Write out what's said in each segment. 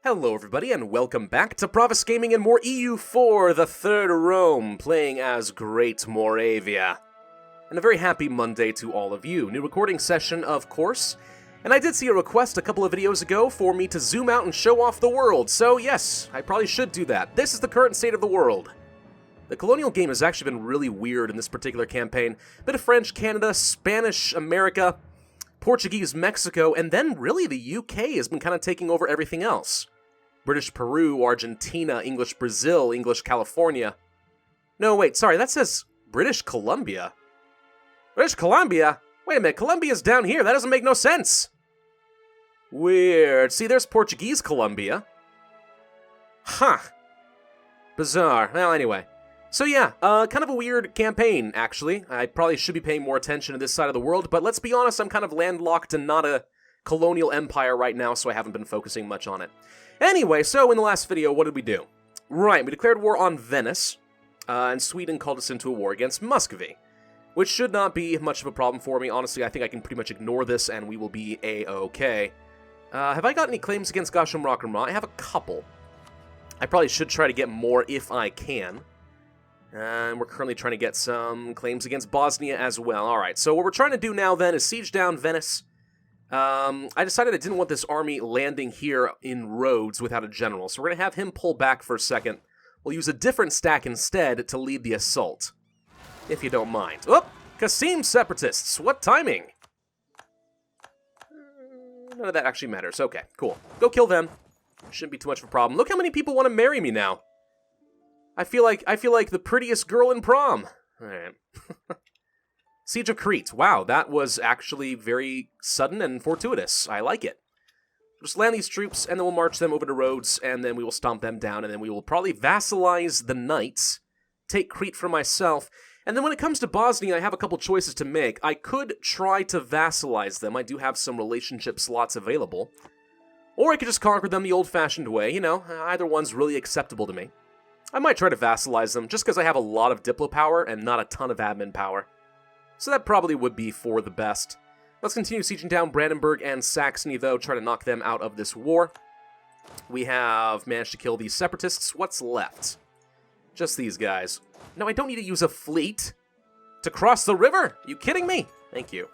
Hello everybody, and welcome back to Pravus Gaming and more EU4, the Third Rome, playing as Great Moravia. And a very happy Monday to all of you. New recording session, of course. And I did see a request a couple of videos ago for me to zoom out and show off the world, so yes, I probably should do that. This is the current state of the world. The colonial game has actually been really weird in this particular campaign. Bit of French, Canada, Spanish, America, Portuguese, Mexico, and then really the UK has been kind of taking over everything else. British Peru, Argentina, English Brazil, English California. No, wait, sorry, that says British Columbia. British Columbia? Wait a minute, Columbia's down here, that doesn't make no sense. Weird. See, there's Portuguese Columbia. Huh. Bizarre. Well, anyway. So yeah, kind of a weird campaign, actually. I probably should be paying more attention to this side of the world, but let's be honest, I'm kind of landlocked and not a colonial empire right now, so I haven't been focusing much on it. Anyway, so in the last video, what did we do? Right, we declared war on Venice, and Sweden called us into a war against Muscovy, which should not be much of a problem for me. Honestly, I think I can pretty much ignore this, and we will be A-okay. Have I got any claims against Gasham Rakarma? I have a couple. I probably should try to get more if I can. And we're currently trying to get some claims against Bosnia as well. Alright, so what we're trying to do now then is siege down Venice. I decided I didn't want this army landing here in Rhodes without a general, so we're going to have him pull back for a second. We'll use a different stack instead to lead the assault, if you don't mind. Oh, Qasim separatists, what timing? None of that actually matters. Okay, cool. Go kill them. Shouldn't be too much of a problem. Look how many people want to marry me now. I feel like the prettiest girl in prom. All right. Siege of Crete. Wow, that was actually very sudden and fortuitous. I like it. Just land these troops, and then we'll march them over to Rhodes, and then we will stomp them down, and then we will probably vassalize the knights, take Crete for myself, and then when it comes to Bosnia, I have a couple choices to make. I could try to vassalize them. I do have some relationship slots available. Or I could just conquer them the old-fashioned way. You know, either one's really acceptable to me. I might try to vassalize them, just because I have a lot of diplo power and not a ton of admin power. So that probably would be for the best. Let's continue sieging down Brandenburg and Saxony, though, try to knock them out of this war. We have managed to kill these separatists. What's left? Just these guys. No, I don't need to use a fleet to cross the river. Are you kidding me? Thank you.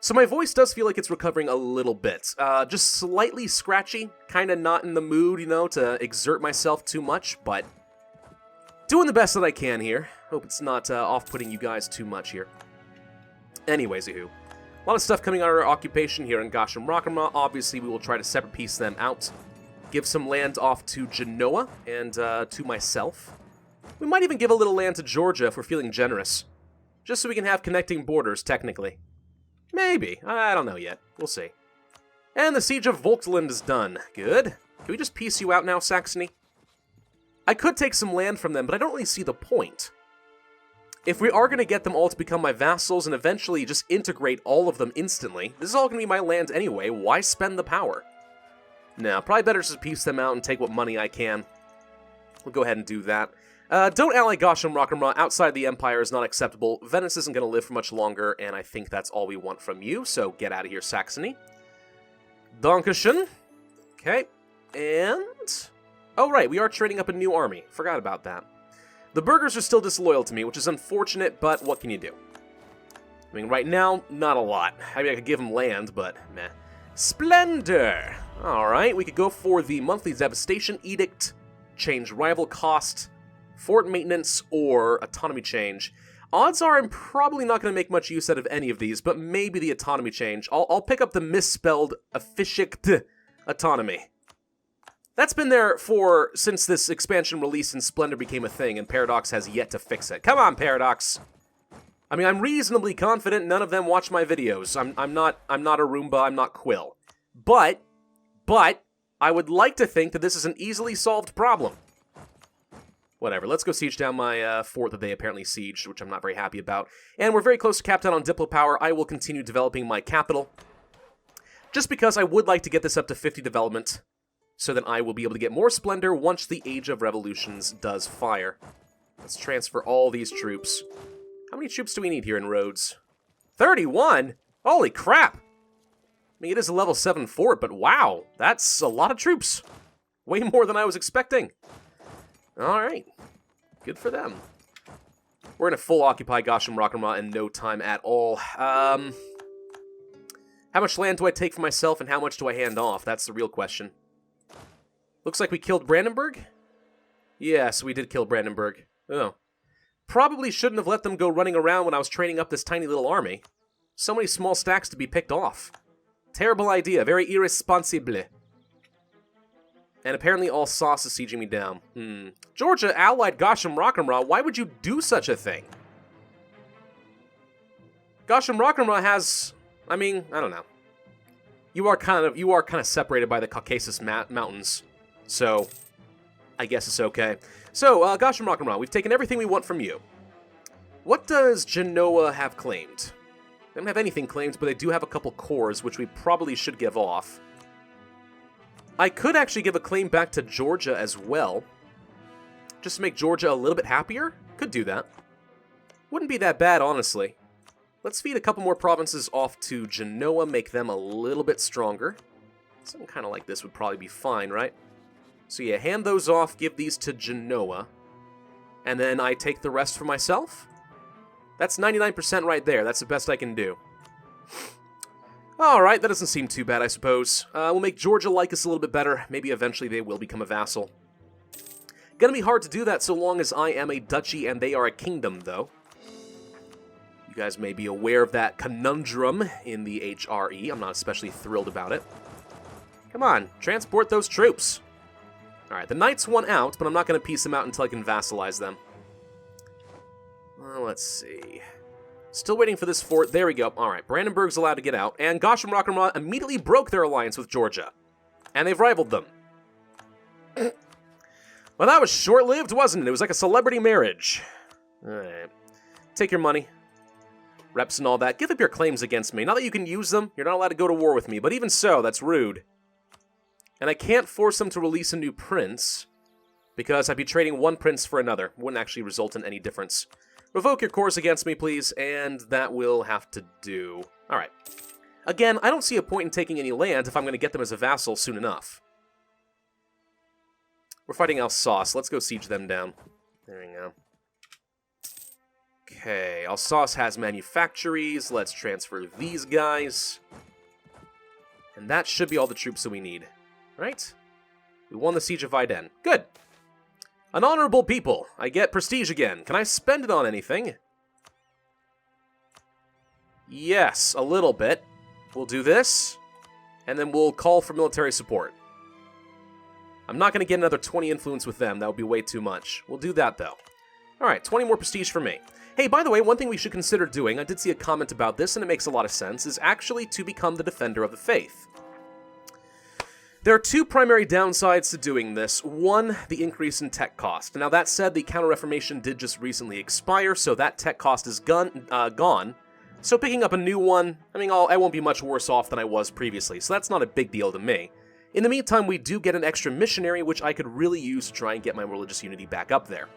So my voice does feel like it's recovering a little bit. Just slightly scratchy, kind of not in the mood, you know, to exert myself too much, but doing the best that I can here. Hope it's not off-putting you guys too much here. Anyways, a lot of stuff coming out of our occupation here in Gasham Rakarma. Obviously, we will try to separate piece them out. Give some land off to Genoa and to myself. We might even give a little land to Georgia if we're feeling generous. Just so we can have connecting borders, technically. Maybe. I don't know yet. We'll see. And the Siege of Volkland is done. Good. Can we just piece you out now, Saxony? I could take some land from them, but I don't really see the point. If we are going to get them all to become my vassals and eventually just integrate all of them instantly, this is all going to be my land anyway, why spend the power? No, probably better just piece them out and take what money I can. We'll go ahead and do that. Don't ally Gasham Rakarma outside the Empire is not acceptable. Venice isn't going to live for much longer, and I think that's all we want from you, so get out of here, Saxony. Dankeschön. Okay, and oh right, we are trading up a new army. Forgot about that. The burghers are still disloyal to me, which is unfortunate, but what can you do? I mean, right now, not a lot. I mean, I could give them land, but meh. Splendor! Alright, we could go for the monthly devastation edict, change rival cost, fort maintenance, or autonomy change. Odds are I'm probably not going to make much use out of any of these, but maybe the autonomy change. I'll pick up the misspelled officict autonomy. That's been there since this expansion release and Splendor became a thing, and Paradox has yet to fix it. Come on, Paradox! I mean, I'm reasonably confident none of them watch my videos. I'm not a Roomba, I'm not Quill. But, I would like to think that this is an easily solved problem. Whatever, let's go siege down my fort that they apparently sieged, which I'm not very happy about. And we're very close to capped out on Diplo power. I will continue developing my capital. Just because I would like to get this up to 50 development, so that I will be able to get more Splendor once the Age of Revolutions does fire. Let's transfer all these troops. How many troops do we need here in Rhodes? 31? Holy crap! mean, it is a level 7 fort, but wow, that's a lot of troops. Way more than I was expecting. Alright. Good for them. We're going to full occupy Gasham Rakamra in no time at all. How much land do I take for myself and how much do I hand off? That's the real question. Looks like we killed Brandenburg? Yes, we did kill Brandenburg. Oh. Probably shouldn't have let them go running around when I was training up this tiny little army. So many small stacks to be picked off. Terrible idea. Very irresponsible. And apparently all sauce is sieging me down. Georgia allied Gasham Rakamra. Why would you do such a thing? Gasham Rakamra has... I mean, I don't know. You are kind of separated by the Caucasus Mountains. So, I guess it's okay. So, Gasham Rakamra, we've taken everything we want from you. What does Genoa have claimed? They don't have anything claimed, but they do have a couple cores, which we probably should give off. I could actually give a claim back to Georgia as well. Just to make Georgia a little bit happier. Could do that. Wouldn't be that bad, honestly. Let's feed a couple more provinces off to Genoa, make them a little bit stronger. Something kind of like this would probably be fine, right? So yeah, hand those off, give these to Genoa. And then I take the rest for myself? That's 99% right there. That's the best I can do. Alright, that doesn't seem too bad, I suppose. We'll make Georgia like us a little bit better. Maybe eventually they will become a vassal. Gonna be hard to do that so long as I am a duchy and they are a kingdom, though. You guys may be aware of that conundrum in the HRE. I'm not especially thrilled about it. Come on, transport those troops. Alright, the knights won out, but I'm not going to piece them out until I can vassalize them. Well, let's see. Still waiting for this fort. There we go. Alright, Brandenburg's allowed to get out, and Gasham Rakamra immediately broke their alliance with Georgia. And they've rivaled them. Well, that was short-lived, wasn't it? It was like a celebrity marriage. Alright. Take your money. Reps and all that. Give up your claims against me. Not that you can use them. You're not allowed to go to war with me, but even so, that's rude. And I can't force them to release a new prince, because I'd be trading one prince for another. Wouldn't actually result in any difference. Revoke your cores against me, please, and that will have to do. Alright. Again, I don't see a point in taking any land if I'm going to get them as a vassal soon enough. We're fighting Alsace. Let's go siege them down. There we go. Okay, Alsace has manufactories. Let's transfer these guys. And that should be all the troops that we need. Right? We won the Siege of Videnne. Good! An honorable people. I get prestige again. Can I spend it on anything? Yes, a little bit. We'll do this, and then we'll call for military support. I'm not going to get another 20 influence with them. That would be way too much. We'll do that, though. Alright, 20 more prestige for me. Hey, by the way, one thing we should consider doing, I did see a comment about this, and it makes a lot of sense, is actually to become the Defender of the Faith. There are two primary downsides to doing this. One, the increase in tech cost. Now, that said, the Counter-Reformation did just recently expire, so that tech cost is gone. So picking up a new one, I mean, I won't be much worse off than I was previously, so that's not a big deal to me. In the meantime, we do get an extra missionary, which I could really use to try and get my religious unity back up there.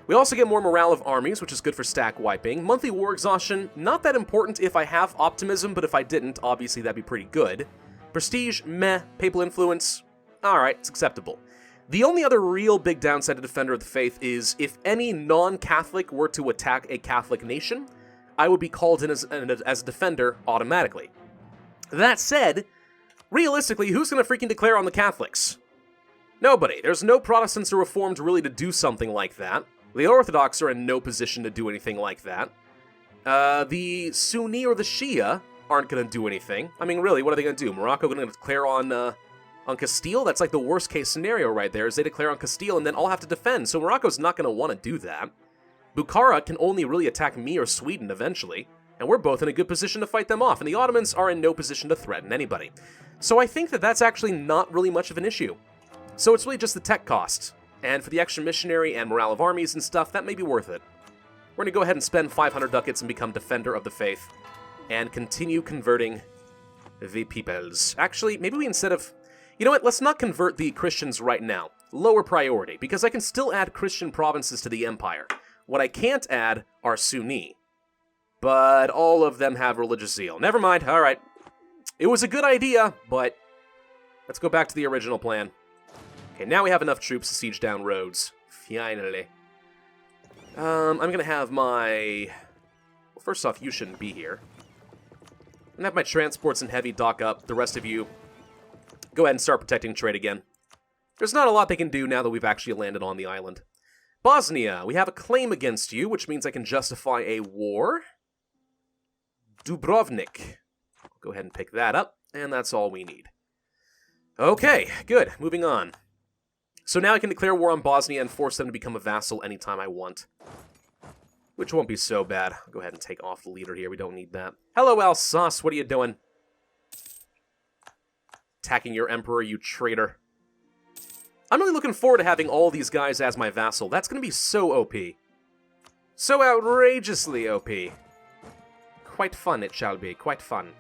We also get more morale of armies, which is good for stack wiping. Monthly war exhaustion, not that important if I have optimism, but if I didn't, obviously that'd be pretty good. Prestige, meh. Papal influence, alright, it's acceptable. The only other real big downside to Defender of the Faith is if any non-Catholic were to attack a Catholic nation, I would be called in as a defender automatically. That said, realistically, who's going to freaking declare on the Catholics? Nobody. There's no Protestants or Reformed really to do something like that. The Orthodox are in no position to do anything like that. The Sunni or the Shia aren't going to do anything. I mean, really, what are they going to do? Morocco going to declare on Castile? That's like the worst case scenario right there, is they declare on Castile and then all have to defend, so Morocco's not going to want to do that. Bukhara can only really attack me or Sweden eventually, and we're both in a good position to fight them off, and the Ottomans are in no position to threaten anybody. So I think that that's actually not really much of an issue. So it's really just the tech cost, and for the extra missionary and morale of armies and stuff, that may be worth it. We're going to go ahead and spend 500 ducats and become Defender of the Faith, and continue converting the peoples. Actually, maybe we instead of... You know what, let's not convert the Christians right now. Lower priority, because I can still add Christian provinces to the empire. What I can't add are Sunni. But all of them have religious zeal. Never mind, alright. It was a good idea, but let's go back to the original plan. Okay, now we have enough troops to siege down roads. Finally. I'm gonna have my... Well, first off, you shouldn't be here. I'm gonna have my transports and heavy dock up. The rest of you, go ahead and start protecting trade again. There's not a lot they can do now that we've actually landed on the island. Bosnia, we have a claim against you, which means I can justify a war. Dubrovnik. Go ahead and pick that up, and that's all we need. Okay, good. Moving on. So now I can declare war on Bosnia and force them to become a vassal anytime I want. Which won't be so bad. I'll go ahead and take off the leader here. We don't need that. Hello, Alsace. What are you doing? Attacking your emperor, you traitor. I'm really looking forward to having all these guys as my vassal. That's going to be so OP. So outrageously OP. Quite fun it shall be. Quite fun.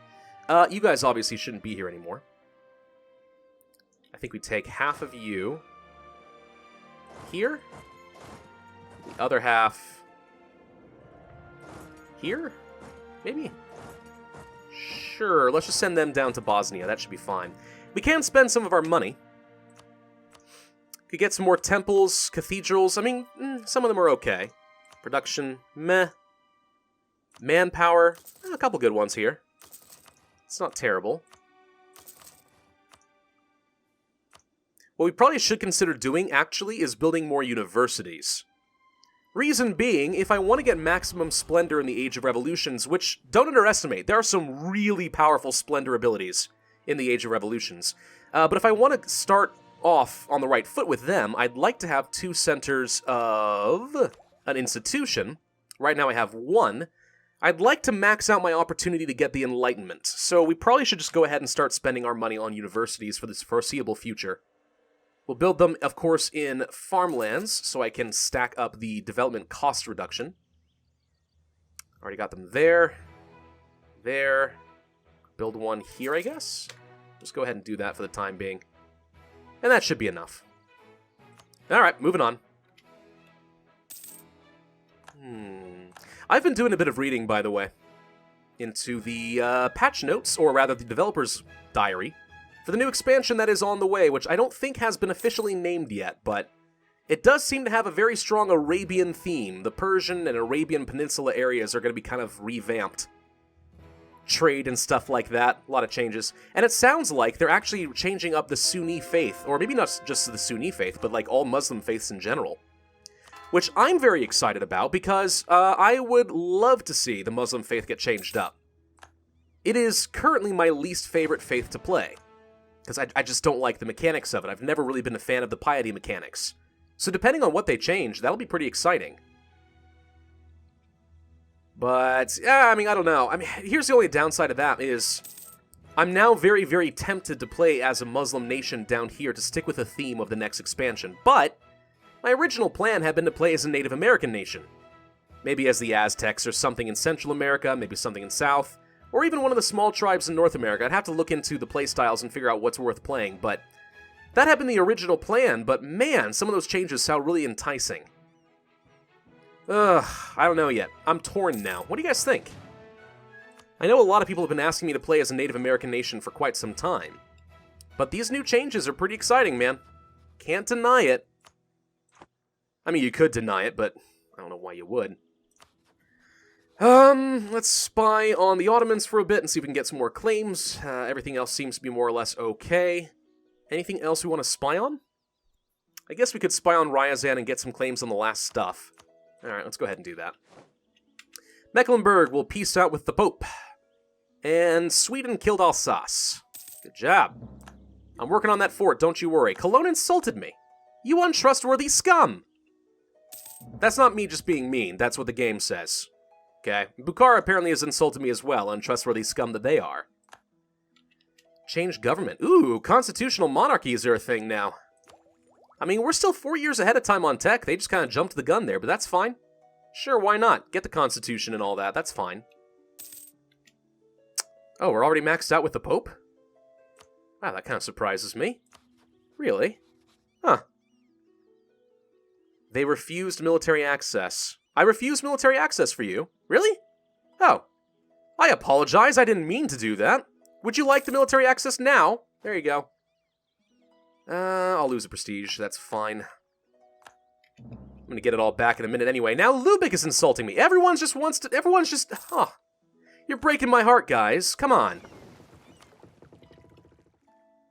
You guys obviously shouldn't be here anymore. I think we take half of you here. The other half here? Maybe? Sure, let's just send them down to Bosnia. That should be fine. We can spend some of our money. Could get some more temples, cathedrals. I mean, some of them are okay. Production, meh. Manpower, a couple good ones here. It's not terrible. What we probably should consider doing, actually, is building more universities. Reason being, if I want to get maximum splendor in the Age of Revolutions, which, don't underestimate, there are some really powerful splendor abilities in the Age of Revolutions. But if I want to start off on the right foot with them, I'd like to have 2 centers of an institution. Right now I have 1. I'd like to max out my opportunity to get the Enlightenment, so we probably should just go ahead and start spending our money on universities for this foreseeable future. We'll build them, of course, in farmlands, so I can stack up the development cost reduction. Already got them there. There. Build one here, I guess? Just go ahead and do that for the time being. And that should be enough. Alright, moving on. I've been doing a bit of reading, by the way, into the patch notes, or rather the developer's diary, for the new expansion that is on the way, which I don't think has been officially named yet, but it does seem to have a very strong Arabian theme. The Persian and Arabian Peninsula areas are going to be kind of revamped. Trade and stuff like that, a lot of changes. And it sounds like they're actually changing up the Sunni faith, or maybe not just the Sunni faith, but like all Muslim faiths in general. Which I'm very excited about, because I would love to see the Muslim faith get changed up. It is currently my least favorite faith to play, because I just don't like the mechanics of it. I've never really been a fan of the piety mechanics. So depending on what they change, that'll be pretty exciting. But, yeah, I mean, I don't know. I mean, here's the only downside of that is I'm now very, very tempted to play as a Muslim nation down here to stick with the theme of the next expansion, but my original plan had been to play as a Native American nation. Maybe as the Aztecs or something in Central America, maybe something in South, or even one of the small tribes in North America. I'd have to look into the playstyles and figure out what's worth playing, but that had been the original plan, but man, some of those changes sound really enticing. Ugh, I don't know yet. I'm torn now. What do you guys think? I know a lot of people have been asking me to play as a Native American nation for quite some time, but these new changes are pretty exciting, man. Can't deny it. I mean, you could deny it, but I don't know why you would. Let's spy on the Ottomans for a bit and see if we can get some more claims. Everything else seems to be more or less okay. Anything else we want to spy on? I guess we could spy on Ryazan and get some claims on the last stuff. Alright, let's go ahead and do that. Mecklenburg will peace out with the Pope. And Sweden killed Alsace. Good job. I'm working on that fort, don't you worry. Cologne insulted me. You untrustworthy scum! That's not me just being mean, that's what the game says. Okay, Bukhara apparently has insulted me as well, untrustworthy scum that they are. Change government. Ooh, constitutional monarchies are a thing now. I mean, we're still 4 years ahead of time on tech, they just kind of jumped the gun there, but that's fine. Sure, why not? Get the constitution and all that, that's fine. Oh, we're already maxed out with the Pope? Wow, that kind of surprises me. Really? Huh. They refused military access. I refused military access for you? Really? Oh. I apologize, I didn't mean to do that. Would you like the military access now? There you go. I'll lose a prestige. That's fine. I'm gonna get it all back in a minute anyway. Now Lubick is insulting me. Everyone's just... You're breaking my heart, guys. Come on.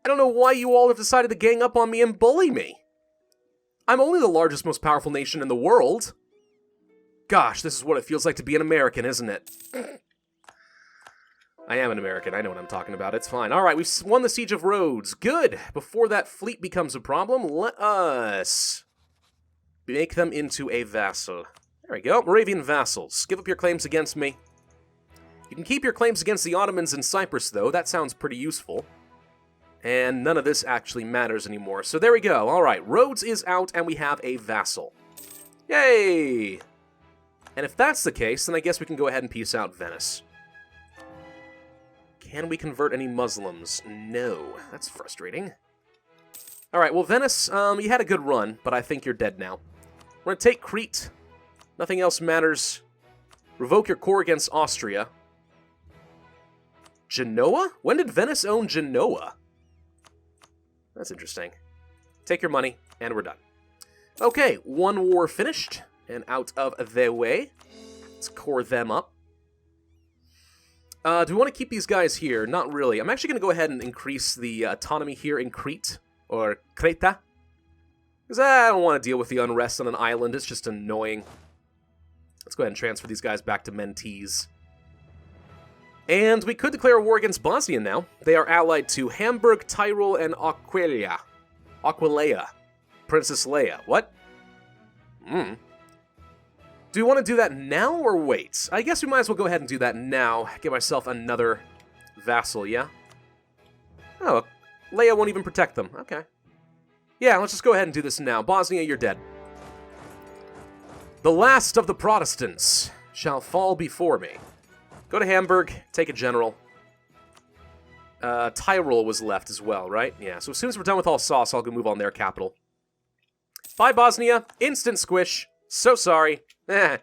I don't know why you all have decided to gang up on me and bully me. I'm only the largest, most powerful nation in the world. Gosh, this is what it feels like to be an American, isn't it? I am an American. I know what I'm talking about. It's fine. All right, we've won the Siege of Rhodes. Good. Before that fleet becomes a problem, let us make them into a vassal. There we go. Moravian vassals. Give up your claims against me. You can keep your claims against the Ottomans in Cyprus, though. That sounds pretty useful. And none of this actually matters anymore. So there we go. All right, Rhodes is out, and we have a vassal. Yay! And if that's the case, then I guess we can go ahead and peace out Venice. Can we convert any Muslims? No. That's frustrating. All right, well, Venice, you had a good run, but I think you're dead now. We're going to take Crete. Nothing else matters. Revoke your core against Austria. Genoa? When did Venice own Genoa? That's interesting. Take your money, and we're done. Okay, one war finished, and out of their way. Let's core them up. Do we want to keep these guys here? Not really. I'm actually going to go ahead and increase the autonomy here in Crete, or Creta. Because I don't want to deal with the unrest on an island. It's just annoying. Let's go ahead and transfer these guys back to Mentees. And we could declare a war against Bosnia now. They are allied to Hamburg, Tyrol, and Aquileia. Princess Leia. What? Do we want to do that now or wait? I guess we might as well go ahead and do that now. Get myself another vassal, yeah? Oh, Leia won't even protect them. Okay. Yeah, let's just go ahead and do this now. Bosnia, you're dead. The last of the Protestants shall fall before me. Go to Hamburg, take a general. Tyrol was left as well, right? Yeah, so as soon as we're done with Alsace, I'll go move on their capital. Bye, Bosnia. Instant squish. So sorry. And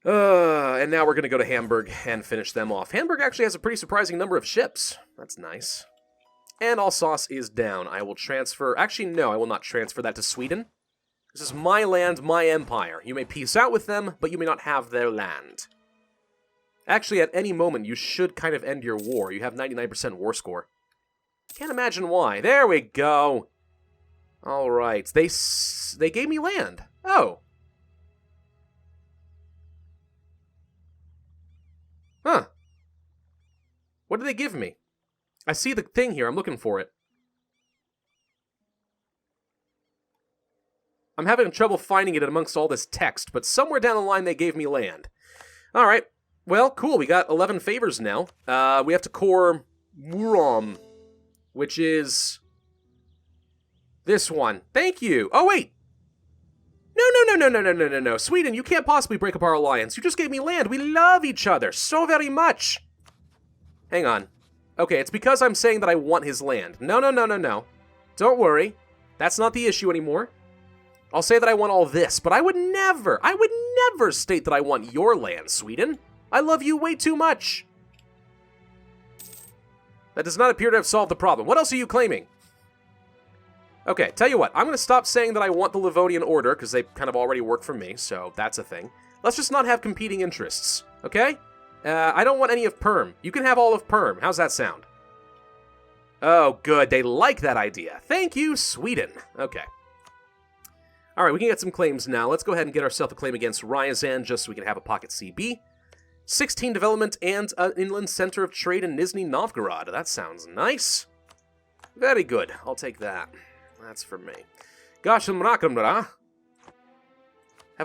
now we're going to go to Hamburg and finish them off. Hamburg actually has a pretty surprising number of ships. That's nice. And Alsace is down. I will transfer... Actually, no, I will not transfer that to Sweden. This is my land, my empire. You may peace out with them, but you may not have their land. Actually, at any moment, you should kind of end your war. You have 99% war score. Can't imagine why. There we go. All right. They gave me land. Oh. Huh. What did they give me? I see the thing here. I'm looking for it. I'm having trouble finding it amongst all this text, but somewhere down the line they gave me land. All right. Well, cool. We got 11 favors now. We have to core Murom, which is this one. Thank you. Oh, wait. No. Sweden, you can't possibly break up our alliance. You just gave me land. We love each other so very much. Hang on. Okay, it's because I'm saying that I want his land. No. Don't worry. That's not the issue anymore. I'll say that I want all this, but I would never state that I want your land, Sweden. I love you way too much. That does not appear to have solved the problem. What else are you claiming? Okay, tell you what. I'm going to stop saying that I want the Livonian Order, because they kind of already work for me, so that's a thing. Let's just not have competing interests, okay? I don't want any of Perm. You can have all of Perm. How's that sound? Oh, good. They like that idea. Thank you, Sweden. Okay. All right, we can get some claims now. Let's go ahead and get ourselves a claim against Ryazan, just so we can have a pocket CB. 16 development and an inland center of trade in Nizhny Novgorod. That sounds nice. Very good. I'll take that. That's for me. Gosh, have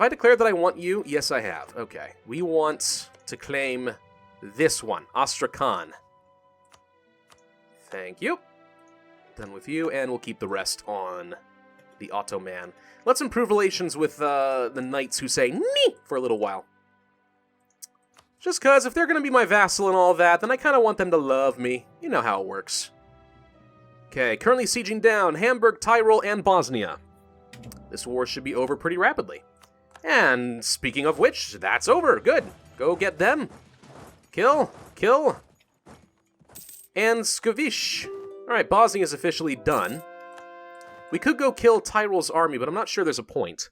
I declared that I want you? Yes, I have. Okay. We want to claim this one, Astrakhan. Thank you. Done with you, and we'll keep the rest on the Ottoman. Let's improve relations with the knights who say "nee" for a little while. Just because if they're going to be my vassal and all that, then I kind of want them to love me. You know how it works. Okay, currently sieging down Hamburg, Tyrol, and Bosnia. This war should be over pretty rapidly. And speaking of which, that's over. Good. Go get them. Kill. And Skovish. Alright, Bosnia is officially done. We could go kill Tyrole's army, but I'm not sure there's a point.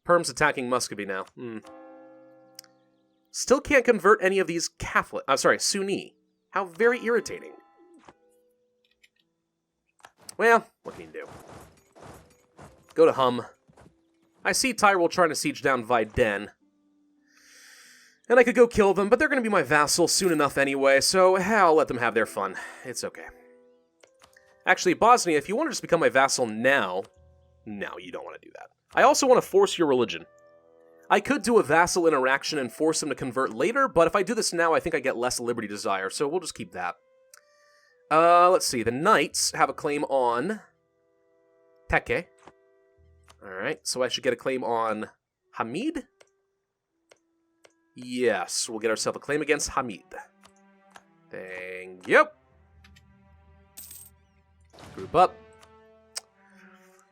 Perm's attacking Muscovy now. Still can't convert any of these Catholic... Sunni. How very irritating. Well, what can you do? Go to Hum. I see Tyrol trying to siege down Vaiden. And I could go kill them, but they're going to be my vassal soon enough anyway, so I'll let them have their fun. It's okay. Actually, Bosnia, if you want to just become my vassal now... No, you don't want to do that. I also want to force your religion. I could do a vassal interaction and force them to convert later, but if I do this now, I think I get less liberty desire, so we'll just keep that. Let's see. The Knights have a claim on Teke. Alright, so I should get a claim on Hamid? Yes, we'll get ourselves a claim against Hamid. Thank you. Group up.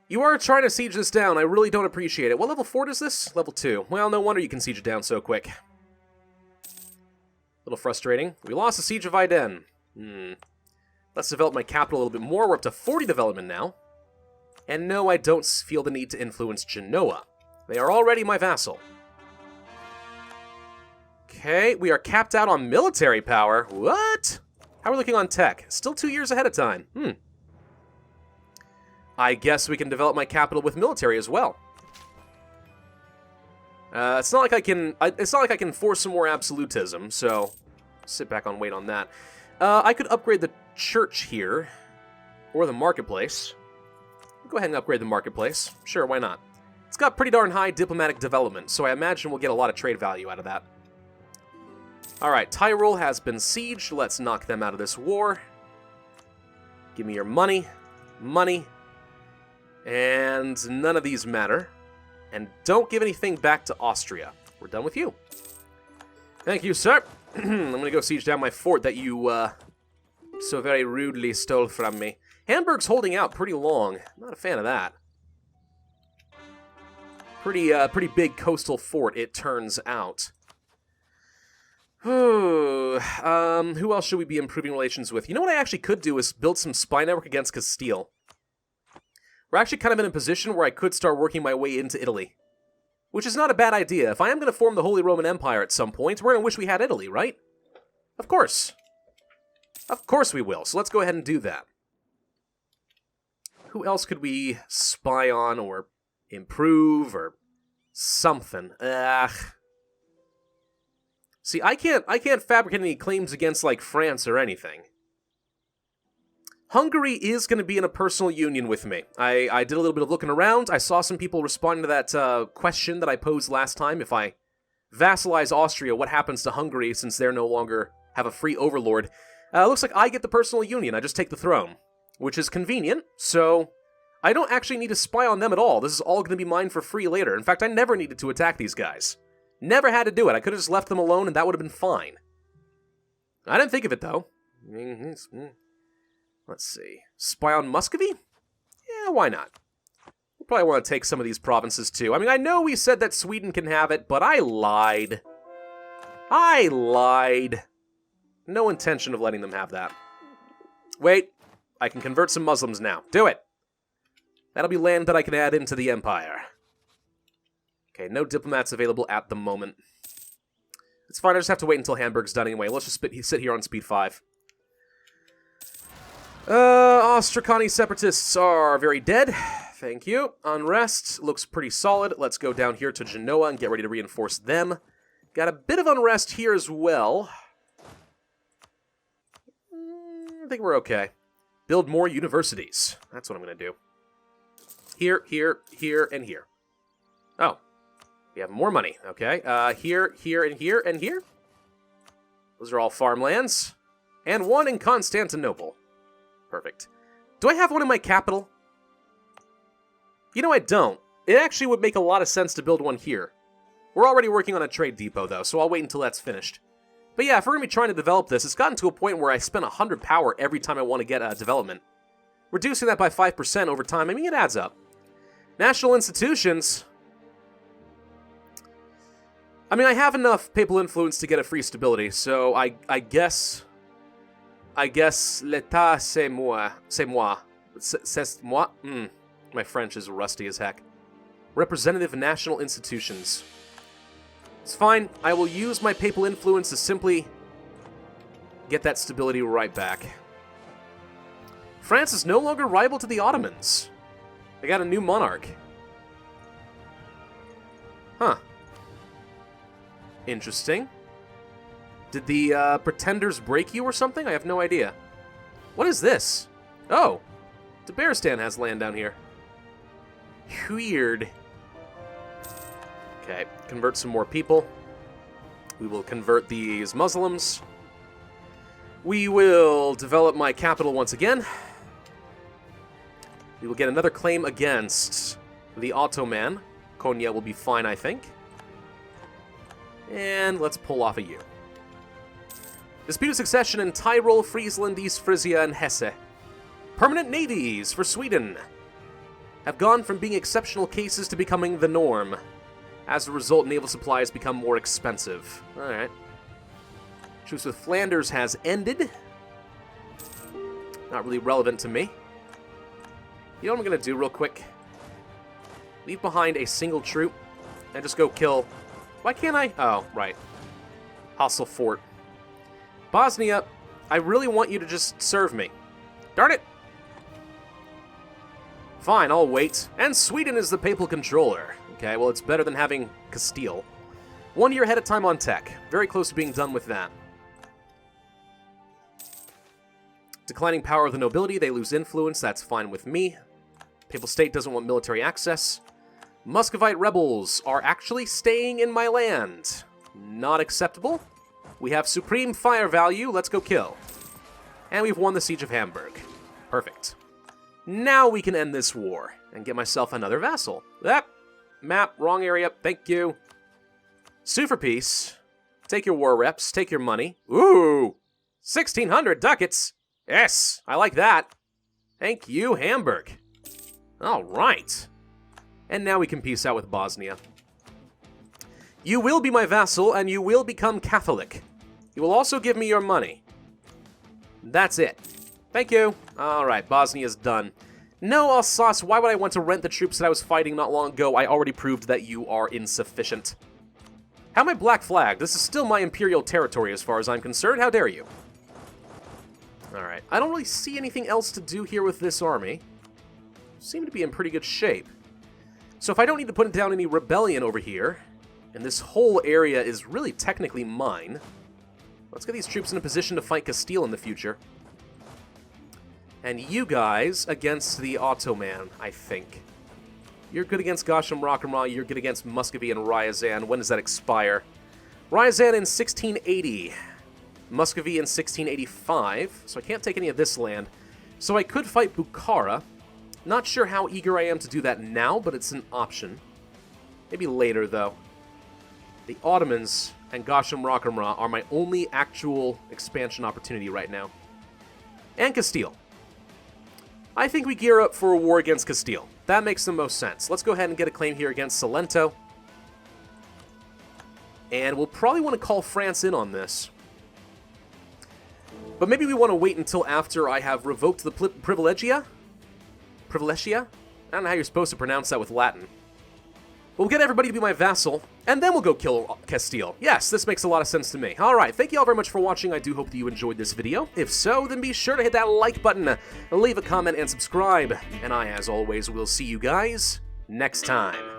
You are trying to siege this down. I really don't appreciate it. What level 4 is this? Level 2. Well, no wonder you can siege it down so quick. A little frustrating. We lost the Siege of Vaiden. Let's develop my capital a little bit more. We're up to 40 development now. And no, I don't feel the need to influence Genoa. They are already my vassal. Okay, we are capped out on military power. What? How are we looking on tech? Still 2 years ahead of time. I guess we can develop my capital with military as well. It's not like I can force some more absolutism, so sit back and wait on that. I could upgrade the church here, or the marketplace. Go ahead and upgrade the marketplace. Sure, why not? It's got pretty darn high diplomatic development, so I imagine we'll get a lot of trade value out of that. Alright, Tyrol has been sieged. Let's knock them out of this war. Give me your money. Money. And none of these matter. And don't give anything back to Austria. We're done with you. Thank you, sir. I'm going to go siege down my fort that you so very rudely stole from me. Hamburg's holding out pretty long. I'm not a fan of that. Pretty big coastal fort, it turns out. Who else should we be improving relations with? You know what I actually could do is build some spy network against Castile. We're actually kind of in a position where I could start working my way into Italy. Which is not a bad idea. If I am going to form the Holy Roman Empire at some point, we're going to wish we had Italy, right? Of course. Of course we will, so let's go ahead and do that. Who else could we spy on or improve or something? See, I can't fabricate any claims against, like, France or anything. Hungary is going to be in a personal union with me. I did a little bit of looking around. I saw some people responding to that question that I posed last time. If I vassalize Austria, what happens to Hungary since they're no longer have a free overlord? Looks like I get the personal union. I just take the throne, which is convenient, so I don't actually need to spy on them at all. This is all going to be mine for free later. In fact, I never needed to attack these guys. Never had to do it. I could have just left them alone and that would have been fine. I didn't think of it, though. Let's see. Spy on Muscovy? Yeah, why not? We'll probably want to take some of these provinces, too. I mean, I know we said that Sweden can have it, but I lied. I lied. No intention of letting them have that. Wait. I can convert some Muslims now. Do it. That'll be land that I can add into the empire. Okay, no diplomats available at the moment. It's fine, I just have to wait until Hamburg's done anyway. Let's just sit here on speed 5. Ostracani separatists are very dead. Thank you. Unrest looks pretty solid. Let's go down here to Genoa and get ready to reinforce them. Got a bit of unrest here as well. I think we're okay. Build more universities. That's what I'm going to do. Here, here, here, and here. Oh. We have more money. Okay. Here, here, and here, and here. Those are all farmlands. And one in Constantinople. Perfect. Do I have one in my capital? You know, I don't. It actually would make a lot of sense to build one here. We're already working on a trade depot, though, so I'll wait until that's finished. But yeah, if we're going to be trying to develop this, it's gotten to a point where I spend 100 power every time I want to get development. Reducing that by 5% over time, I mean, it adds up. National institutions. I mean, I have enough papal influence to get a free stability, so I guess I guess l'état c'est moi. C'est moi. C'est moi? My French is rusty as heck. Representative national institutions. It's fine. I will use my papal influence to simply get that stability right back. France is no longer rival to the Ottomans. They got a new monarch. Huh. Interesting. Did the pretenders break you or something? I have no idea. What is this? Oh. Tabaristan has land down here. Weird. Okay, convert some more people. We will convert these Muslims. We will develop my capital once again. We will get another claim against the Ottoman. Konya will be fine, I think. And let's pull off a U. Dispute of succession in Tyrol, Friesland, East Frisia, and Hesse. Permanent navies for Sweden have gone from being exceptional cases to becoming the norm. As a result, naval supplies become more expensive. Alright. Truce with Flanders has ended. Not really relevant to me. You know what I'm going to do real quick? Leave behind a single troop and just go kill... Why can't I? Oh, right. Hostile fort. Bosnia, I really want you to just serve me. Darn it! Fine, I'll wait. And Sweden is the papal controller. Okay, well, it's better than having Castile. 1 year ahead of time on tech. Very close to being done with that. Declining power of the nobility, they lose influence. That's fine with me. Papal state doesn't want military access. Muscovite rebels are actually staying in my land. Not acceptable. We have supreme fire value. Let's go kill. And we've won the Siege of Hamburg. Perfect. Now we can end this war and get myself another vassal. Map, wrong area. Thank you. Sue for peace. Take your war reps. Take your money. Ooh! 1,600 ducats. Yes, I like that. Thank you, Hamburg. All right. And now we can peace out with Bosnia. You will be my vassal, and you will become Catholic. You will also give me your money. That's it. Thank you. All right, Bosnia's done. No, Alsace, why would I want to rent the troops that I was fighting not long ago? I already proved that you are insufficient. How am I black flagged? This is still my imperial territory as far as I'm concerned. How dare you? Alright, I don't really see anything else to do here with this army. Seem to be in pretty good shape. So if I don't need to put down any rebellion over here, and this whole area is really technically mine, let's get these troops in a position to fight Castile in the future. And you guys against the Ottoman, I think. You're good against Gasham Rakamra, you're good against Muscovy and Ryazan. When does that expire? Ryazan in 1680. Muscovy in 1685, so I can't take any of this land. So I could fight Bukhara. Not sure how eager I am to do that now, but it's an option. Maybe later, though. The Ottomans and Gasham Rakamra are my only actual expansion opportunity right now. And Castile. I think we gear up for a war against Castile. That makes the most sense. Let's go ahead and get a claim here against Salento. And we'll probably want to call France in on this. But maybe we want to wait until after I have revoked the privilegia? Privilegia? I don't know how you're supposed to pronounce that with Latin. We'll get everybody to be my vassal, and then we'll go kill Castile. Yes, this makes a lot of sense to me. Alright, thank you all very much for watching. I do hope that you enjoyed this video. If so, then be sure to hit that like button, leave a comment, and subscribe. And I, as always, will see you guys next time.